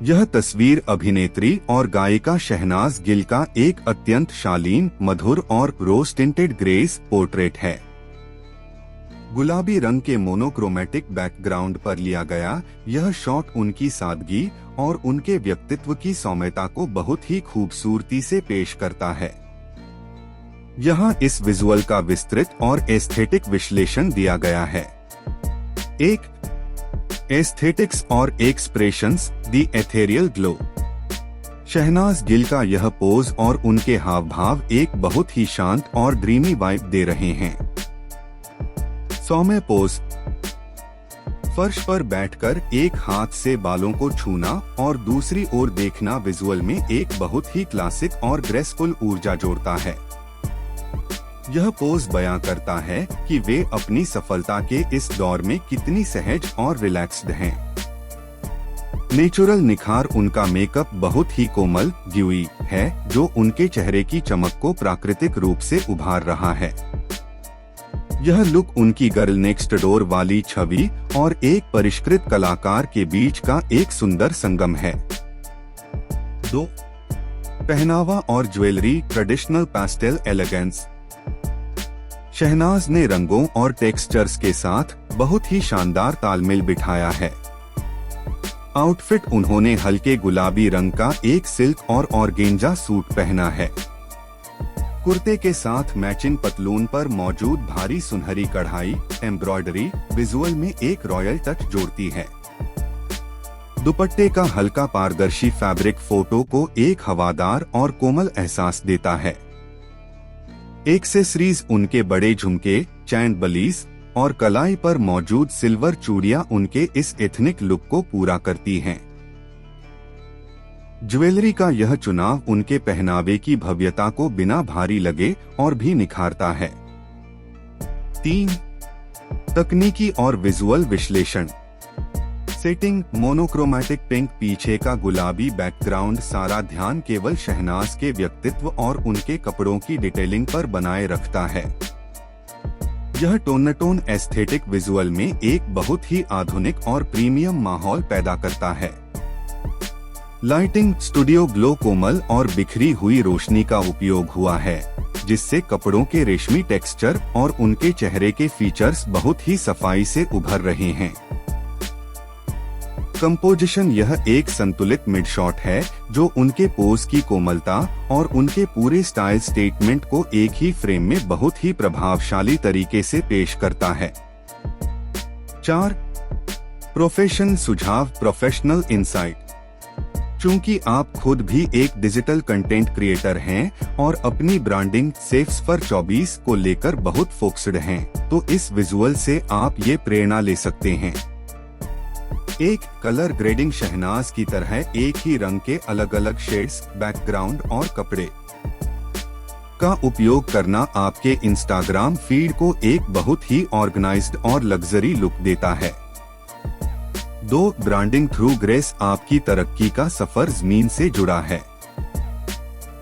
यह तस्वीर अभिनेत्री और गायिका शहनाज गिल का एक अत्यंत शालीन, मधुर और रोज टिंटेड ग्रेस पोर्ट्रेट है। गुलाबी रंग के मोनोक्रोमैटिक बैकग्राउंड पर लिया गया यह शॉट उनकी सादगी और उनके व्यक्तित्व की सौम्यता को बहुत ही खूबसूरती से पेश करता है। यहाँ इस विजुअल का विस्तृत और एस्थेटिक विश्लेषण दिया गया है। एक, एस्थेटिक्स और expressions, the ethereal glow. Shehnaaz Gill का यह पोज और उनके हाव भाव एक बहुत ही शांत और ड्रीमी वाइब दे रहे हैं। सौम्य पोज, फर्श पर बैठकर एक हाथ से बालों को छूना और दूसरी ओर देखना विजुअल में एक बहुत ही क्लासिक और ग्रेसफुल ऊर्जा जोड़ता है। यह पोज बयां करता है कि वे अपनी सफलता के इस दौर में कितनी सहज और रिलैक्स्ड हैं। नेचुरल निखार, उनका मेकअप बहुत ही कोमल, ड्यूई है जो उनके चेहरे की चमक को प्राकृतिक रूप से उभार रहा है। यह लुक उनकी गर्ल नेक्स्ट डोर वाली छवि और एक परिष्कृत कलाकार के बीच का एक सुंदर संगम है। 2, पहनावा और ज्वेलरी, ट्रेडिशनल पैस्टेल एलिगेंस। शहनाज ने रंगों और टेक्सचर्स के साथ बहुत ही शानदार तालमेल बिठाया है। आउटफिट, उन्होंने हल्के गुलाबी रंग का एक सिल्क और ऑर्गेंजा सूट पहना है। कुर्ते के साथ मैचिंग पतलून पर मौजूद भारी सुनहरी कढ़ाई, एम्ब्रॉयडरी विजुअल में एक रॉयल टच जोड़ती है। दुपट्टे का हल्का पारदर्शी फैब्रिक फोटो को एक हवादार और कोमल एहसास देता है। एक्सेसरीज, उनके बड़े झुमके, चैन बलीस और कलाई पर मौजूद सिल्वर चूड़ियां उनके इस एथनिक लुक को पूरा करती हैं। ज्वेलरी का यह चुनाव उनके पहनावे की भव्यता को बिना भारी लगे और भी निखारता है। 3, तकनीकी और विजुअल विश्लेषण। सेटिंग, मोनोक्रोमैटिक पिंक, पीछे का गुलाबी बैकग्राउंड सारा ध्यान केवल शहनाज के व्यक्तित्व और उनके कपड़ों की डिटेलिंग पर बनाए रखता है। यह टोन एस्थेटिक विजुअल में एक बहुत ही आधुनिक और प्रीमियम माहौल पैदा करता है। लाइटिंग, स्टूडियो ग्लो, कोमल और बिखरी हुई रोशनी का उपयोग हुआ है जिससे कपड़ों के रेशमी टेक्सचर और उनके चेहरे के फीचर्स बहुत ही सफाई से उभर रहे हैं। कंपोजिशन, यह एक संतुलित मिड शॉट है जो उनके पोज की कोमलता और उनके पूरे स्टाइल स्टेटमेंट को एक ही फ्रेम में बहुत ही प्रभावशाली तरीके से पेश करता है। 4, प्रोफेशन सुझाव, प्रोफेशनल इंसाइट। चूंकि आप खुद भी एक डिजिटल कंटेंट क्रिएटर हैं और अपनी ब्रांडिंग सेफ्स फॉर 24 को लेकर बहुत फोकस्ड हैं, तो इस विजुअल से आप ये प्रेरणा ले सकते हैं। 1, कलर ग्रेडिंग, शहनाज की तरह एक ही रंग के अलग अलग शेड्स, बैकग्राउंड और कपड़े का उपयोग करना आपके इंस्टाग्राम फीड को एक बहुत ही ऑर्गेनाइज्ड और लग्जरी लुक देता है। 2, ब्रांडिंग थ्रू ग्रेस, आपकी तरक्की का सफर जमीन से जुड़ा है।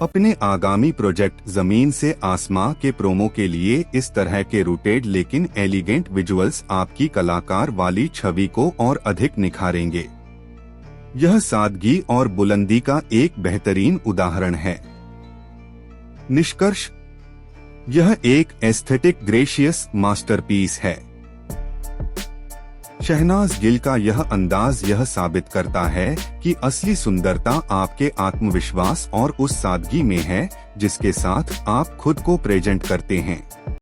अपने आगामी प्रोजेक्ट जमीन से आसमां के प्रोमो के लिए इस तरह के रूटेड लेकिन एलिगेंट विजुअल्स आपकी कलाकार वाली छवि को और अधिक निखारेंगे। यह सादगी और बुलंदी का एक बेहतरीन उदाहरण है। निष्कर्ष, यह एक एस्थेटिक ग्रेशियस मास्टरपीस है। शहनाज गिल का यह अंदाज यह साबित करता है कि असली सुंदरता आपके आत्मविश्वास और उस सादगी में है जिसके साथ आप खुद को प्रेजेंट करते हैं।